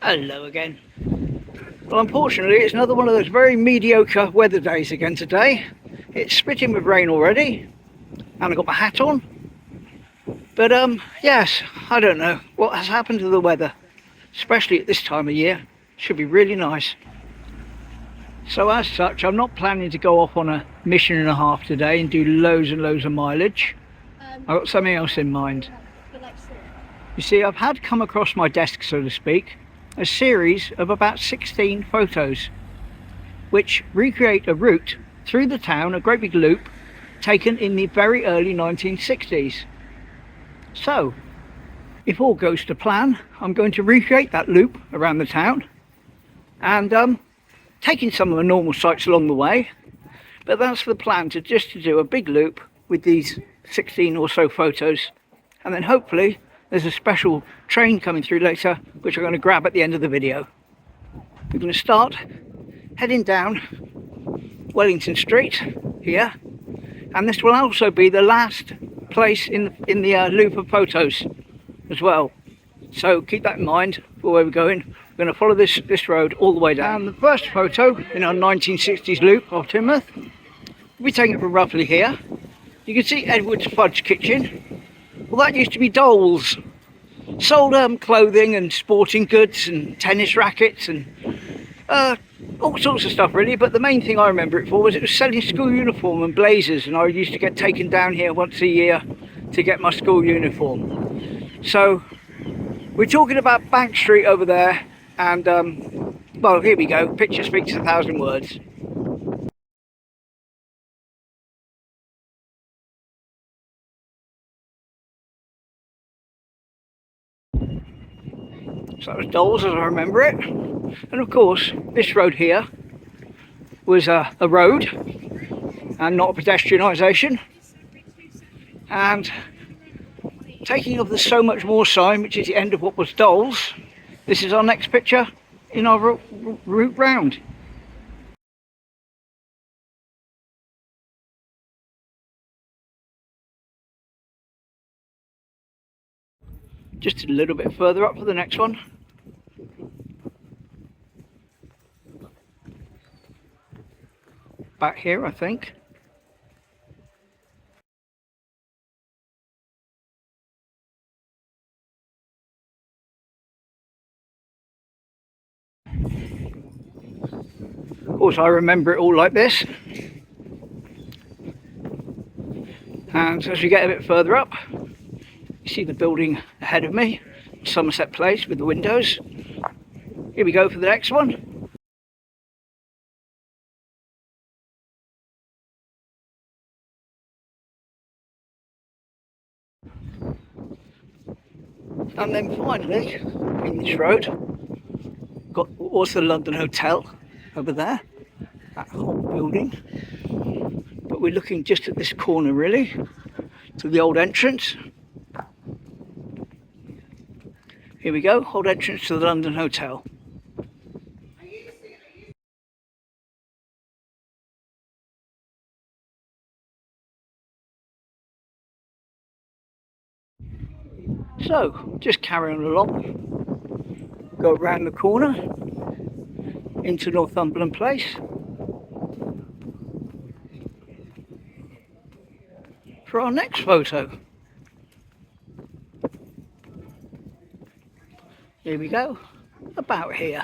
Hello again. Well, unfortunately it's another one of those very mediocre weather days again today. It's spitting with rain already and I've got my hat on. But yes, I don't know what has happened to the weather, especially at this time of year. Should be really nice. So as such, I'm not planning to go off on a mission and a half today and do loads and loads of mileage. I've got something else in mind. You see, I've had come across my desk, so to speak, a series of about 16 photos which recreate a route through the town, a great big loop taken in the very early 1960s. So if all goes to plan, I'm going to recreate that loop around the town and taking some of the normal sights along the way, but that's the plan, to do a big loop with these 16 or so photos, and then hopefully there's a special train coming through later which I'm going to grab at the end of the video. We're going to start heading down Wellington Street here, and this will also be the last place in the loop of photos as well. So keep that in mind for where we're going. We're going to follow this road all the way down. And the first photo in our 1960s Loop of Teignmouth, we're taking it from roughly here. You can see Edward's Fudge Kitchen. Well, that used to be Dole's. Sold clothing and sporting goods and tennis rackets and all sorts of stuff really, but the main thing I remember it for was it was selling school uniform and blazers, and I used to get taken down here once a year to get my school uniform. So we're talking about Bank Street over there, and well, here we go. Picture speaks 1,000 words. So that was Dole's as I remember it, and of course this road here was a road and not a pedestrianisation. And taking of the So Much More sign, which is the end of what was Dole's, this is our next picture in our route round. Just a little bit further up for the next one. Back here, I think. Of course, I remember it all like this. And as we get a bit further up, you see the building ahead of me, Somerset Place with the windows. Here we go for the next one. And then finally, in this road, got also the London Hotel over there, that whole building. But we're looking just at this corner really, to the old entrance. Here we go, old entrance to the London Hotel. So, just carrying along, go around the corner into Northumberland Place. For our next photo. Here we go, about here.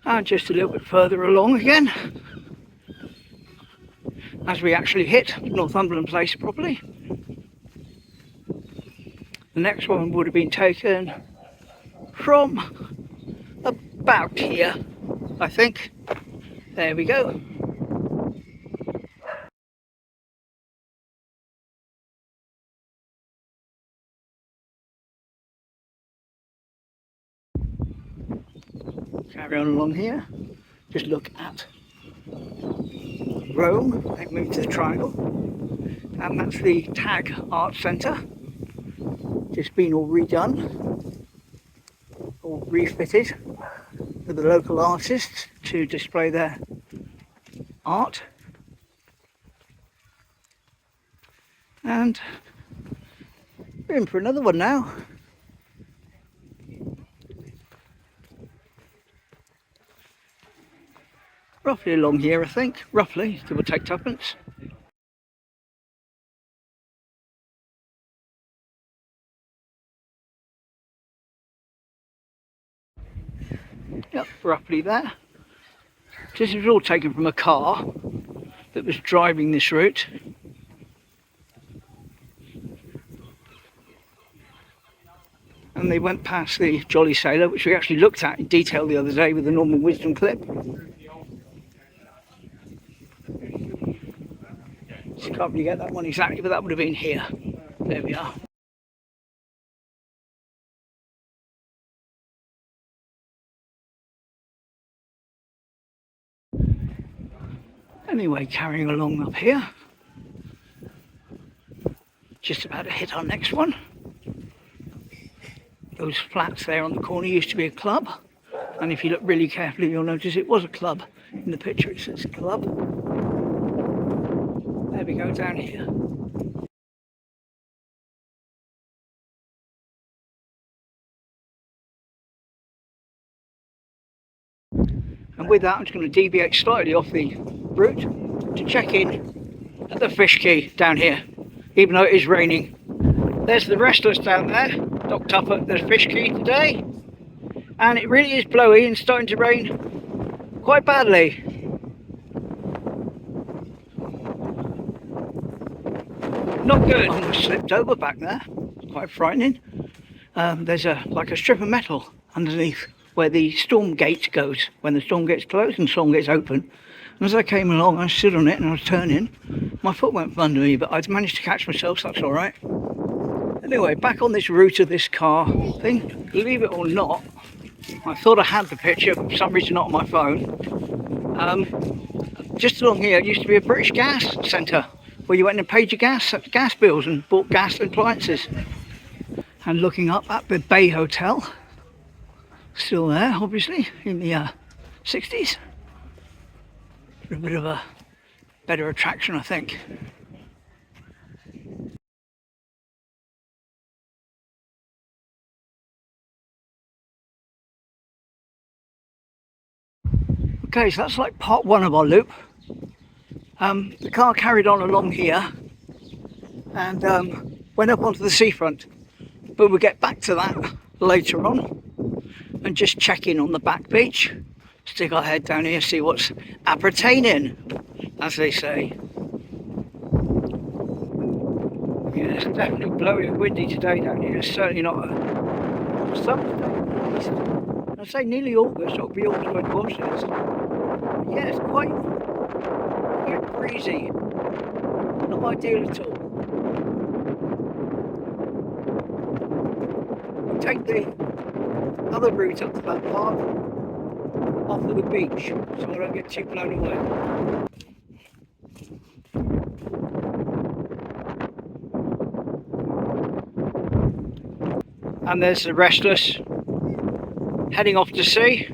And just a little bit further along again, as we actually hit Northumberland Place properly. The next one would have been taken from about here, I think. There we go. Carry on along here. Just look at Rome. They've moved to the triangle. And that's the Tag Art Centre. Just been all redone, all refitted for the local artists to display their art. And we're in for another one now. Roughly along here, I think. Roughly, give or take tuppence. Yep, roughly there. This was all taken from a car that was driving this route. And they went past the Jolly Sailor, which we actually looked at in detail the other day with the normal wisdom clip. Just can't really get that one exactly, but that would have been here. There we are. Anyway, carrying along up here. Just about to hit our next one. Those flats there on the corner used to be a club. And if you look really carefully, you'll notice it was a club. In the picture it says club. There we go, down here. And with that, I'm just going to deviate slightly off the route to check in at the fish quay down here, even though it is raining. There's the Restless down there, docked up at the fish quay today, and it really is blowy and starting to rain quite badly. Not good. Almost slipped over back there. It's quite frightening. There's like a strip of metal underneath where the storm gate goes, when the storm gate's closed and the storm gate's open. And as I came along, I stood on it and I was turning. My foot went from under me, but I'd managed to catch myself, so that's all right. Anyway, back on this route of this car thing, believe it or not, I thought I had the picture, but for some reason not on my phone. Just along here, it used to be a British gas centre, where you went and paid your gas bills and bought gas appliances. And looking up at the Bay Hotel, still there, obviously, in the 60s. A bit of a better attraction, I think. Okay, so that's like part one of our loop. The car carried on along here and went up onto the seafront, but we'll get back to that later on and just check in on the back beach, stick our head down here, see what's appertaining, as they say. Yeah, it's definitely blowy and windy today down here. It's certainly not a summer day. I'd say nearly August. It'll be August when you watch this. Yeah, it's quite breezy. Not ideal at all. We'll take the other route up to that part off of the beach, so I don't get too blown away. And there's the Restless heading off to sea.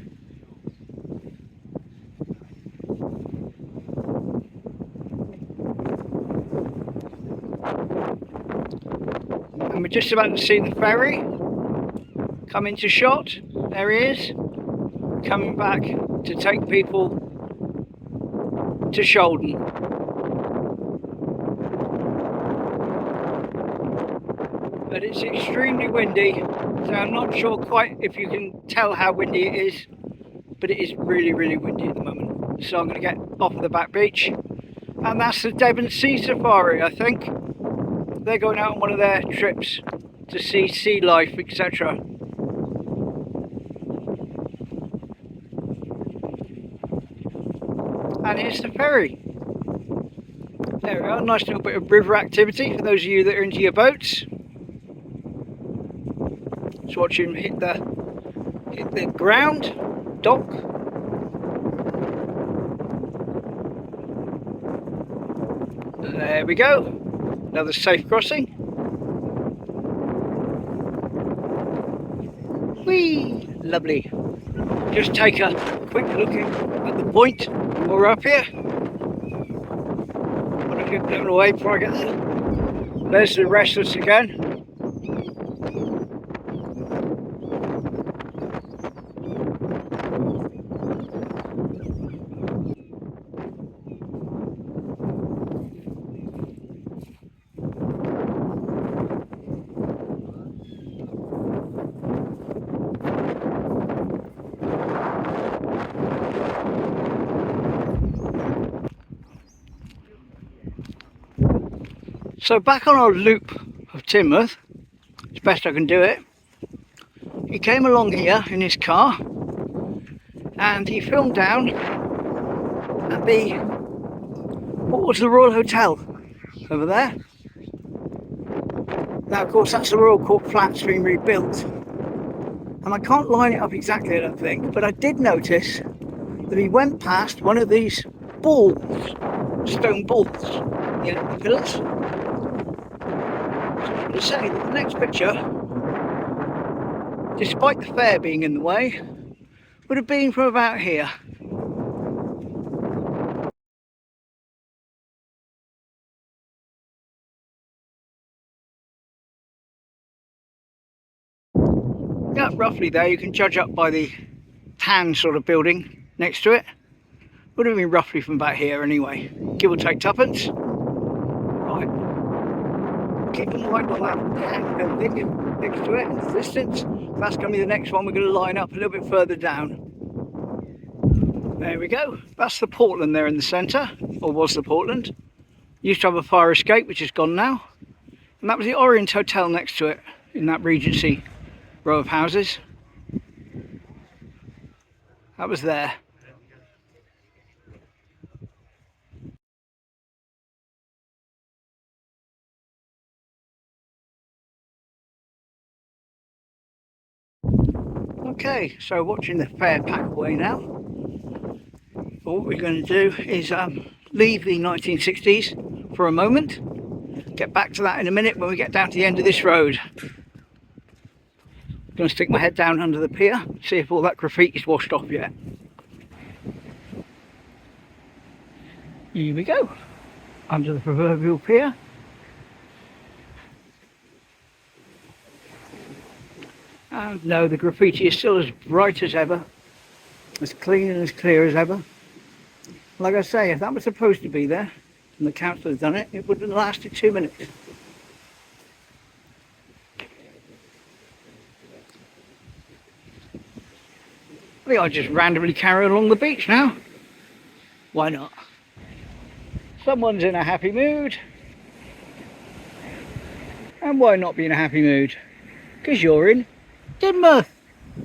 And we're just about to see the ferry come into shot. There he is, coming back to take people to Shoalden. But it's extremely windy, so I'm not sure quite if you can tell how windy it is, but it is really, really windy at the moment. So I'm going to get off of the back beach, and that's the Devon Sea Safari, I think. They're going out on one of their trips to see sea life, etc. And here's the ferry. There we are, nice little bit of river activity for those of you that are into your boats. Just watch him hit the ground, dock. There we go, another safe crossing. Whee! Lovely. Just take a quick look at the point while we're up here. get blown away before I get there. There's the restless again. So back on our Loop of Teignmouth, as best I can do it, he came along here in his car and he filmed down at the, what was the Royal Hotel over there? Now of course that's the Royal Court Flats being rebuilt, and I can't line it up exactly, I don't think, but I did notice that he went past one of these balls, stone balls, you know, the pillars. To say that the next picture, despite the fair being in the way, would have been from about here. Yeah, roughly there, you can judge up by the tan sort of building next to it. Would have been roughly from about here anyway, give or take tuppence. Right. Keep in mind on that tan building next to it in the distance. That's going to be the next one we're going to line up a little bit further down. There we go. That's the Portland there in the centre, or was the Portland. Used to have a fire escape, which is gone now. And that was the Orient Hotel next to it, in that Regency row of houses. That was there. Okay, so watching the fair pack away now. What we're going to do is leave the 1960s for a moment. Get back to that in a minute when we get down to the end of this road. I'm going to stick my head down under the pier, see if all that graffiti's washed off yet. Here we go, under the proverbial pier. And no, the graffiti is still as bright as ever, as clean and as clear as ever. Like I say, if that was supposed to be there, and the council had done it, it would have lasted 2 minutes. I think I'll just randomly carry along the beach now. Why not? Someone's in a happy mood. And why not be in a happy mood? Because you're in Teignmouth.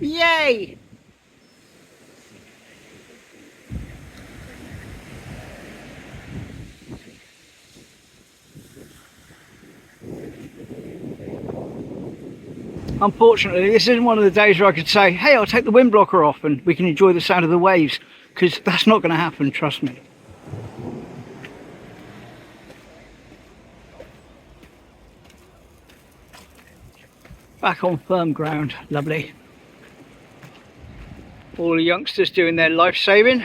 Yay! Unfortunately, this isn't one of the days where I could say, hey, I'll take the wind blocker off and we can enjoy the sound of the waves, because that's not going to happen, trust me. Back on firm ground, lovely. All the youngsters doing their life saving.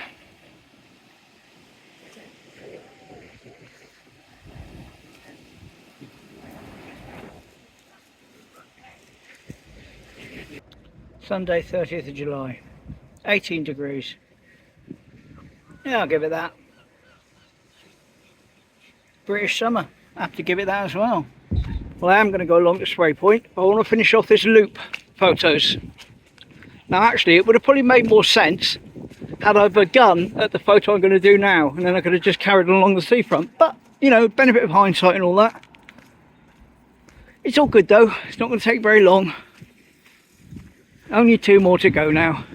Sunday 30th of July, 18 degrees. Yeah, I'll give it that. British summer, I have to give it that as well. Well, I am going to go along to Sway Point, but I want to finish off this loop photos. Now actually it would have probably made more sense had I begun at the photo I'm going to do now, and then I could have just carried on along the seafront. But, you know, benefit of hindsight and all that. It's all good though, it's not going to take very long. Only 2 more to go now.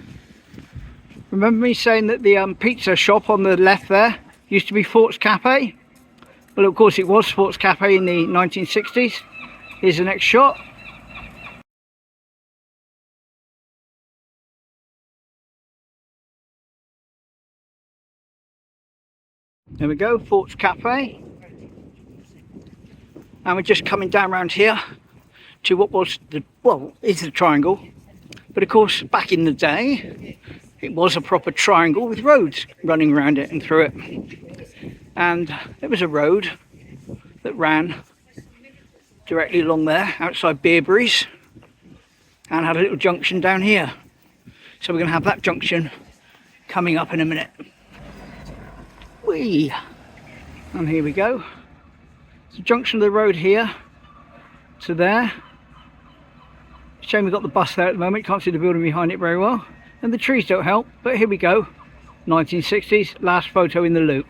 Remember me saying that the pizza shop on the left there used to be Fort's Cafe? Well, of course it was Fort's Cafe in the 1960s. Here's the next shot. There we go, Fort's Cafe. And we're just coming down around here to what was the, well, is the triangle. But of course, back in the day, it was a proper triangle with roads running around it and through it. And there was a road that ran directly along there outside Beerbury's and had a little junction down here. So we're going to have that junction coming up in a minute. Whee! And here we go. It's the junction of the road here to there. Shame we've got the bus there at the moment, can't see the building behind it very well. And the trees don't help, but here we go. 1960s, last photo in the loop.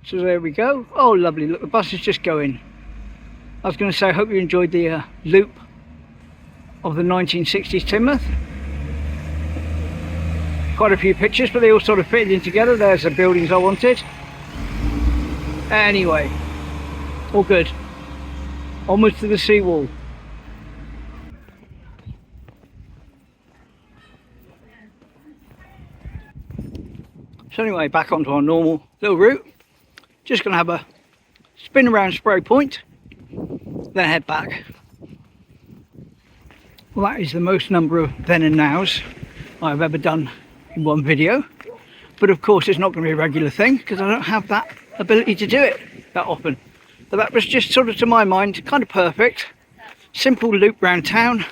So there we go. Oh lovely, look, the bus is just going. I was going to say I hope you enjoyed the loop of the 1960s Teignmouth. Quite a few pictures, but they all sort of fitted in together. There's the buildings I wanted. Anyway, all good. Almost to the seawall. So anyway, back onto our normal little route. Just going to have a spin around Spray Point, then head back. Well, that is the most number of then and nows I've ever done in one video. But of course it's not going to be a regular thing because I don't have that ability to do it that often. But that was just sort of, to my mind, kind of perfect. Simple loop round town,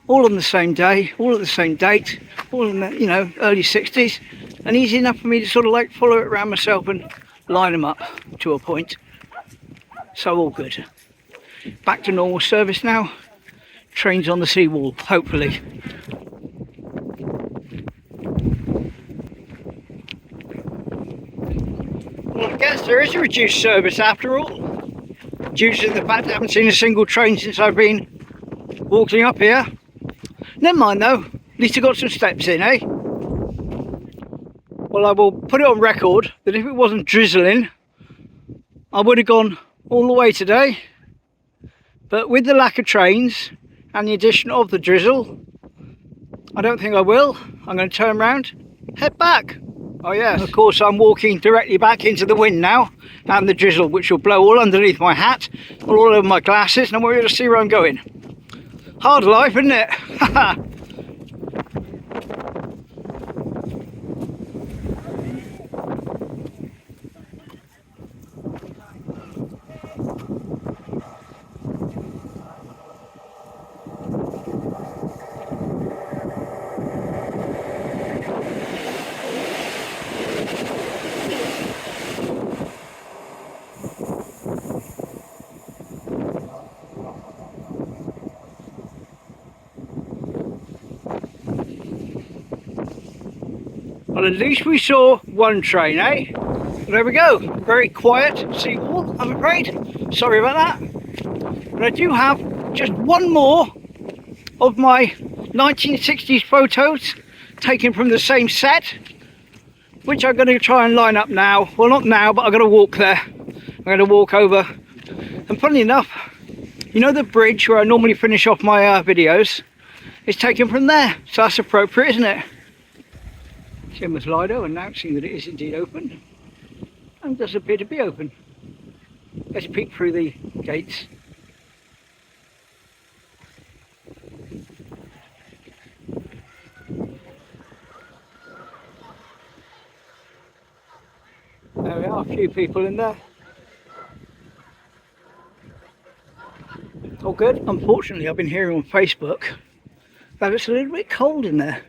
all on the same day, all at the same date, all in the, you know, early 60s, and easy enough for me to sort of like follow it around myself and line them up to a point. So all good. Back to normal service now. Trains on the seawall, hopefully. Well, I guess there is a reduced service after all, due to the fact I haven't seen a single train since I've been walking up here. Never mind though, at least I got some steps in, eh? Well, I will put it on record that if it wasn't drizzling, I would have gone all the way today. But with the lack of trains and the addition of the drizzle, I don't think I will. I'm going to turn around, head back. Oh yes, and of course I'm walking directly back into the wind now and the drizzle, which will blow all underneath my hat, all over my glasses, and I won't be able to see where I'm going. Hard life, isn't it? Well, at least we saw one train, eh? There we go. Very quiet seawall, I'm afraid. Sorry about that. But I do have just one more of my 1960s photos taken from the same set, which I'm going to try and line up now. Well, not now, but I'm going to walk there. I'm going to walk over. And funny enough, you know the bridge where I normally finish off my videos? It's taken from there. So that's appropriate, isn't it? Same with Lido, announcing that it is indeed open, and does appear to be open. Let's peek through the gates. There we are, a few people in there. All good. Unfortunately, I've been hearing on Facebook that it's a little bit cold in there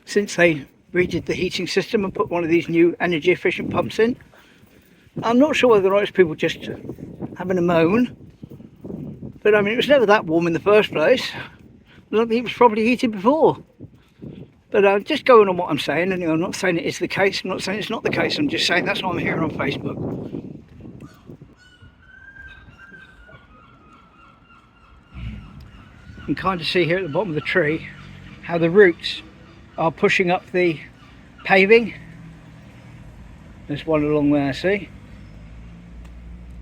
since they redid the heating system and put one of these new energy efficient pumps in. I'm not sure whether or not it's people just having a moan, but I mean, it was never that warm in the first place. I don't think it was properly heated before. But just going on what I'm saying, anyway, I'm not saying it is the case, I'm not saying it's not the case, I'm just saying that's what I'm hearing on Facebook. You can kind of see here at the bottom of the tree how the roots are pushing up the paving. There's one along there, see,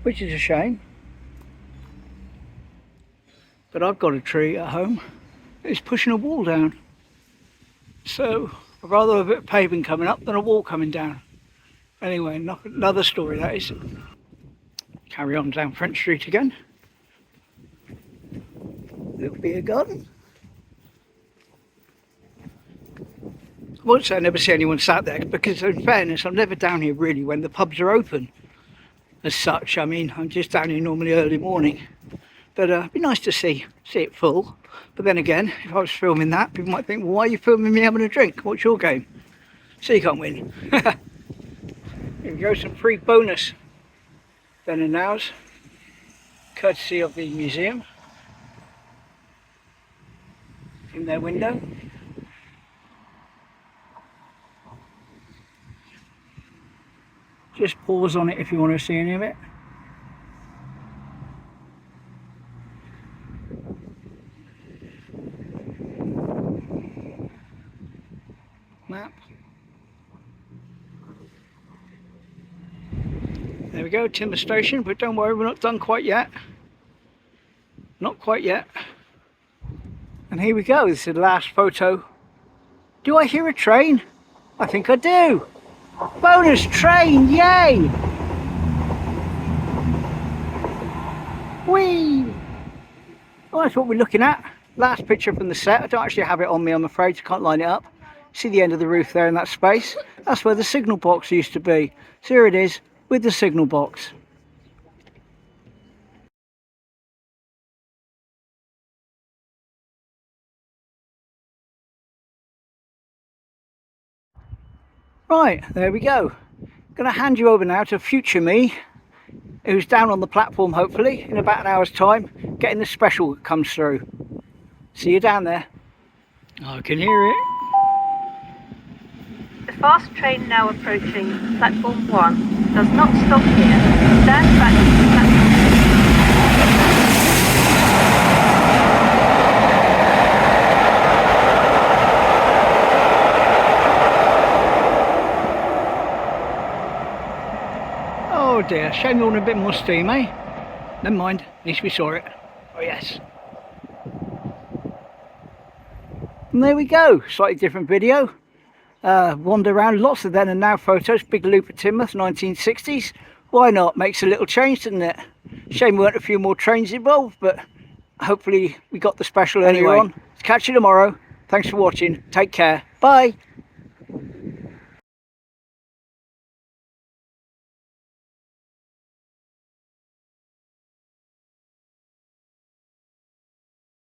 which is a shame, but I've got a tree at home that's pushing a wall down, so I'd rather have a bit of paving coming up than a wall coming down. Anyway, another story that is. Carry on down French Street again. Little beer garden. won't say I never see anyone sat there, because in fairness, I'm never down here really when the pubs are open as such. I mean, I'm just down here normally early morning. But it'd be nice to see it full. But then again, if I was filming that, people might think, well, why are you filming me having a drink? What's your game? So you can't win. Here we go, some free bonus then and nows, courtesy of the museum. In their window. Just pause on it if you want to see any of it. Map. There we go, timber station, but don't worry, we're not done quite yet. Not quite yet. And here we go, this is the last photo. Do I hear a train? I think I do. Bonus train, yay! Whee! Well, that's what we're looking at. Last picture from the set. I don't actually have it on me, I'm afraid, so I can't line it up. See the end of the roof there in that space? That's where the signal box used to be. So here it is, with the signal box. Right, there we go. Going to hand you over now to future me, who's down on the platform hopefully in about an hour's time, getting the special that comes through. See you down there. I can hear it. The fast train now approaching platform 1 does not stop here. Stand back to the platform. Oh dear, shame you're a bit more steam, eh? Never mind, at least we saw it. Oh yes. And there we go, slightly different video. Wander around, lots of then and now photos. Big Loop of Teignmouth, 1960s. Why not? Makes a little change, doesn't it? Shame we weren't a few more trains involved, but hopefully we got the special anyway. On. Catch you tomorrow. Thanks for watching. Take care. Bye.